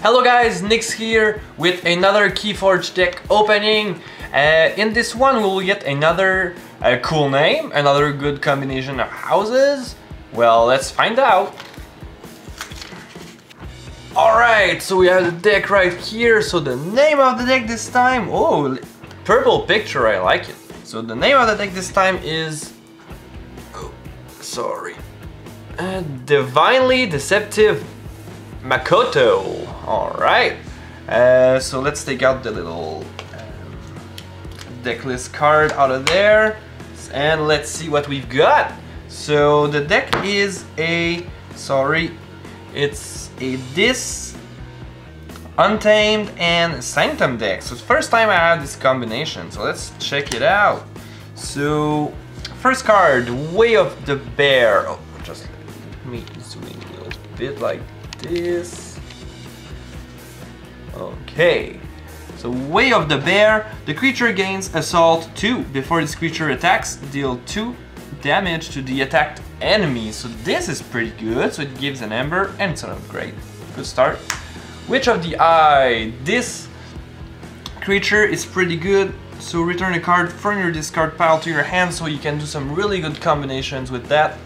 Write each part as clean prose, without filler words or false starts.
Hello guys, Nyx here with another Keyforge deck opening. In this one we will get another cool name, another good combination of houses. Well, let's find out. Alright, so we have the deck right here. So the name of the deck this time, oh, purple picture, I like it. So the name of the deck this time is, Divinely Deceptive Makoto. Alright, so let's take out the little deck list card out of there and let's see what we've got. So the deck is it's a Untamed and Sanctum deck. So it's the first time I had this combination, so let's check it out. So first card, Way of the Bear. Oh, just let me zoom in a little bit like this. Okay, so Way of the Bear. The creature gains Assault 2. Before this creature attacks, deal 2 damage to the attacked enemy. So this is pretty good. So it gives an Ember and it's an upgrade. Good start. Witch of the Eye. This creature is pretty good. So return a card from your discard pile to your hand, so you can do some really good combinations with that.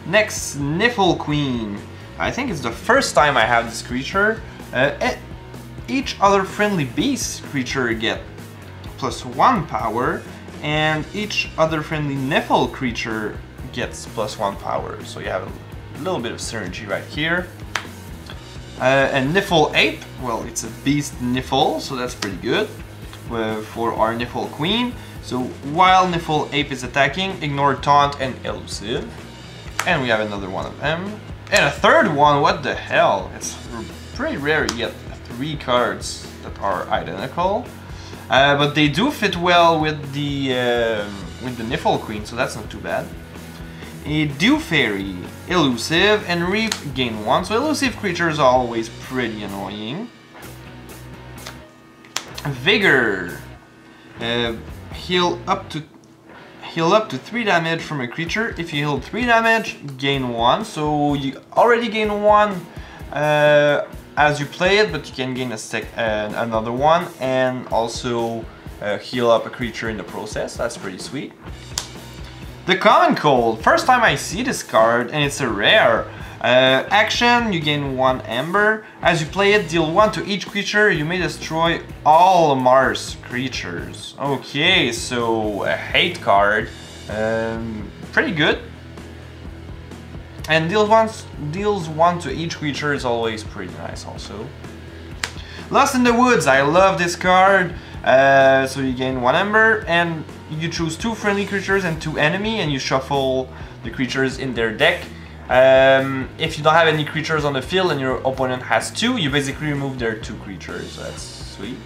Next, Niffle Queen. I think it's the first time I have this creature. Each other friendly beast creature get +1 power, and each other friendly Niffle creature gets +1 power. So you have a little bit of synergy right here. And Niffle Ape, well, it's a beast Niffle, so that's pretty good for our Niffle Queen. So while Niffle Ape is attacking, ignore Taunt and Elusive. And we have another one of them. And a third one, what the hell? It's pretty rare you get 3 cards that are identical. But they do fit well with the Niffle Queen, so that's not too bad. A Dew Fairy, Elusive, and Reef gain 1. So elusive creatures are always pretty annoying. Vigor, heal up to 3 damage from a creature. If you heal 3 damage, gain 1. So you already gain 1 as you play it, but you can gain another one and also heal up a creature in the process. That's pretty sweet. The Common Cold. First time I see this card, and it's a rare. Action, you gain 1 Ember. As you play it, deal 1 to each creature. You may destroy all Mars creatures. Okay, so a hate card. Pretty good. And deals 1 to each creature is always pretty nice also. Lost in the Woods. I love this card. So you gain 1 Ember, and you choose 2 friendly creatures and 2 enemy, and you shuffle the creatures in their deck. If you don't have any creatures on the field and your opponent has 2, you basically remove their 2 creatures. So that's sweet.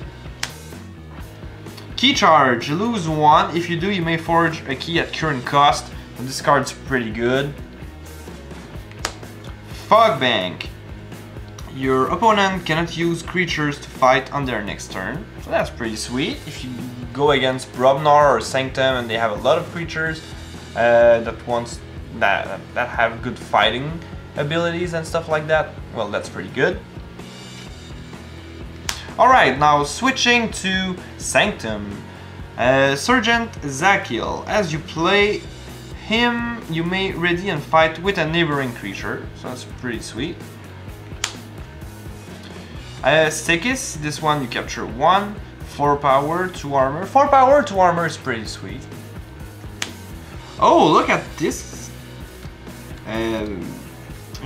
Key Charge. Lose 1. If you do, you may forge a key at current cost. And this card's pretty good. Fog Bank. Your opponent cannot use creatures to fight on their next turn. So that's pretty sweet. If you go against Brobnar or Sanctum and they have a lot of creatures that have good fighting abilities and stuff like that, well, that's pretty good. Alright, now switching to Sanctum. Sergeant Zakil. As you play him, you may ready and fight with a neighboring creature. So that's pretty sweet. Stekis, this one you capture 1, 4 power, 2 armor. 4 power, 2 armor is pretty sweet. Oh, look at this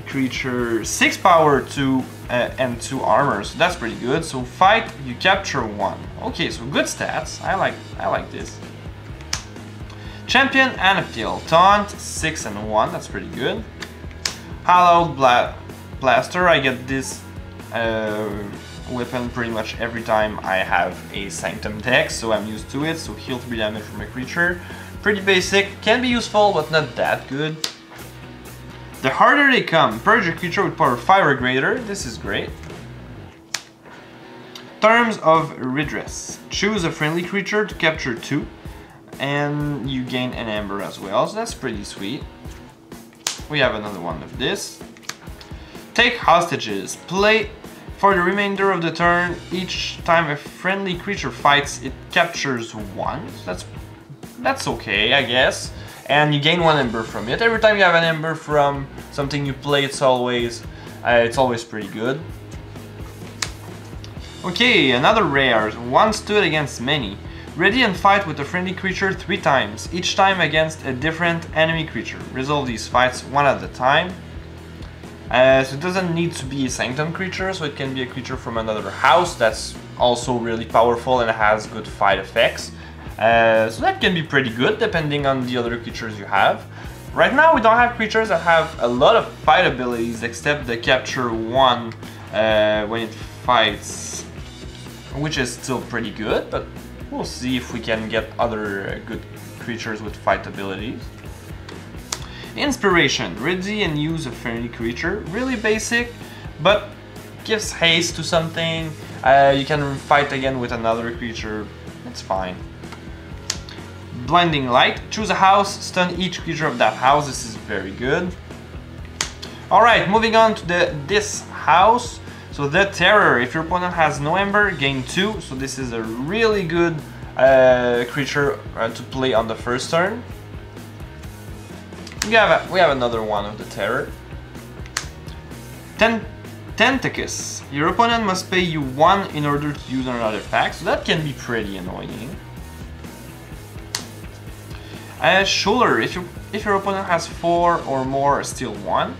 creature, 6 power, 2 and 2 armor, so that's pretty good. So fight, you capture 1. Okay, so good stats. I like this. Champion Anaptil, Taunt, 6 and 1, that's pretty good. Hallowed Blaster, I get this weapon pretty much every time I have a Sanctum deck, so I'm used to it. So heal 3 damage from a creature. Pretty basic, can be useful but not that good. The Harder They Come. Purge a creature with power 5 or greater. This is great. Terms of Redress. Choose a friendly creature to capture 2 and you gain an Ember as well, so that's pretty sweet. We have another one of this. take hostages. Play for the remainder of the turn. Each time a friendly creature fights, it captures one. That's okay, I guess. And you gain 1 ember from it. Every time you have an ember from something you play, it's always pretty good. Okay, another rare. One stood against many. Ready and fight with a friendly creature 3 times, each time against a different enemy creature. Resolve these fights one at a time. So it doesn't need to be a sanctum creature, so it can be a creature from another house that's also really powerful and has good fight effects. So that can be pretty good depending on the other creatures you have. Right now we don't have creatures that have a lot of fight abilities except the capture 1 when it fights, which is still pretty good, but we'll see if we can get other good creatures with fight abilities. Inspiration. Ready and use a friendly creature. Really basic, but gives haste to something. You can fight again with another creature. It's fine. Blinding Light. Choose a house. Stun each creature of that house. This is very good. Alright, moving on to this house. So the Terror. If your opponent has no ember, gain 2. So this is a really good creature to play on the first turn. We have another one of the Terror. Tentacus. Your opponent must pay you 1 in order to use another artifact, so that can be pretty annoying. Shoulder. If your opponent has 4 or more, steal 1.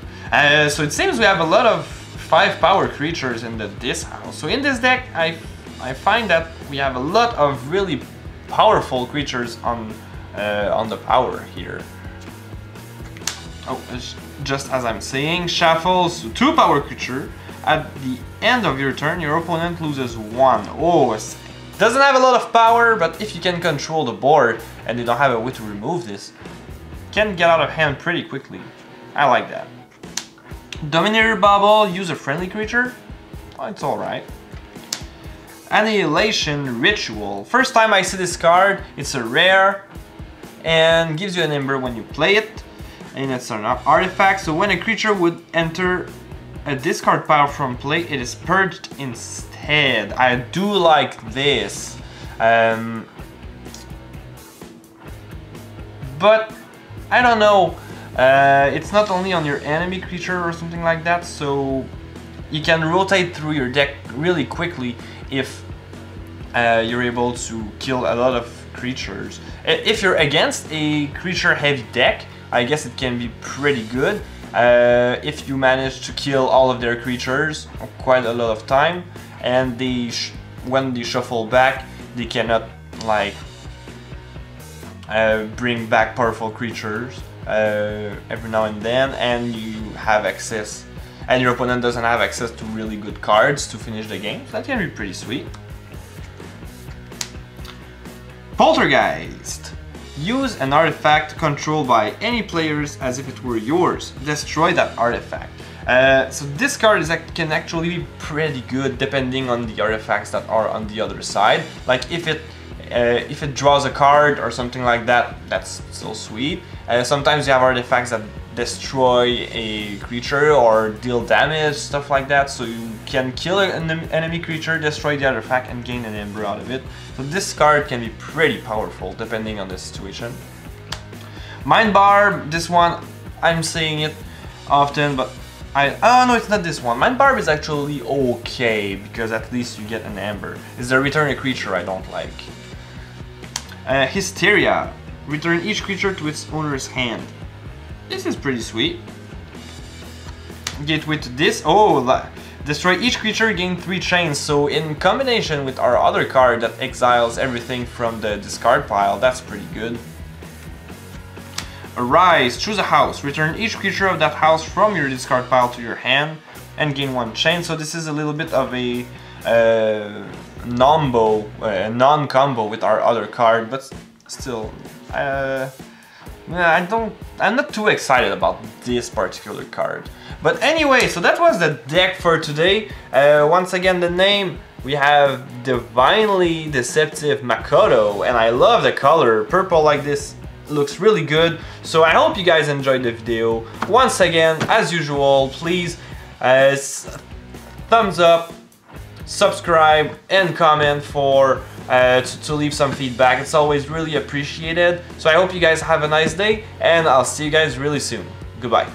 So it seems we have a lot of 5 power creatures in this house. So in this deck, I find that we have a lot of really powerful creatures on the power here. Oh, just as I'm saying, shuffles 2 power creature. At the end of your turn, your opponent loses 1. Oh, it doesn't have a lot of power, but if you can control the board and you don't have a way to remove this, it can get out of hand pretty quickly. I like that. Dominator Bubble, use a friendly creature. Oh, it's alright. Annihilation Ritual. First time I see this card, it's a rare and gives you an ember when you play it. And it's an artifact, so when a creature would enter a discard pile from play, it is purged instead. I do like this. But I don't know. It's not only on your enemy creature or something like that, so you can rotate through your deck really quickly if you're able to kill a lot of creatures. If you're against a creature heavy deck, I guess it can be pretty good if you manage to kill all of their creatures quite a lot of time, and when they shuffle back, they cannot like bring back powerful creatures every now and then, and you have access, and your opponent doesn't have access to really good cards to finish the game. So that can be pretty sweet. Poltergeist. Use an artifact controlled by any players as if it were yours. Destroy that artifact. So this card can actually be pretty good depending on the artifacts that are on the other side. Like if it draws a card or something like that, that's so sweet. Sometimes you have artifacts that destroy a creature or deal damage, stuff like that. So you can kill an enemy creature, destroy the artifact, and gain an ember out of it. So this card can be pretty powerful depending on the situation. Mind Barb, this one, I'm saying it often, but oh no, it's not this one. Mind Barb is actually okay because at least you get an ember. It's the return a creature I don't like. Hysteria. Return each creature to its owner's hand. This is pretty sweet. Get with this. Oh, destroy each creature, gain 3 chains. So in combination with our other card that exiles everything from the discard pile, that's pretty good. Arise. Choose a house. Return each creature of that house from your discard pile to your hand and gain 1 chain. So this is a little bit of a non-combo with our other card, but still, I'm not too excited about this particular card. But anyway, so that was the deck for today. Once again, the name, we have Divinely Deceptive Makoto, and I love the color. Purple like this looks really good. So I hope you guys enjoyed the video. Once again, as usual, please Thumbs up, subscribe, and comment for to leave some feedback. It's always really appreciated. So I hope you guys have a nice day, and I'll see you guys really soon. Goodbye.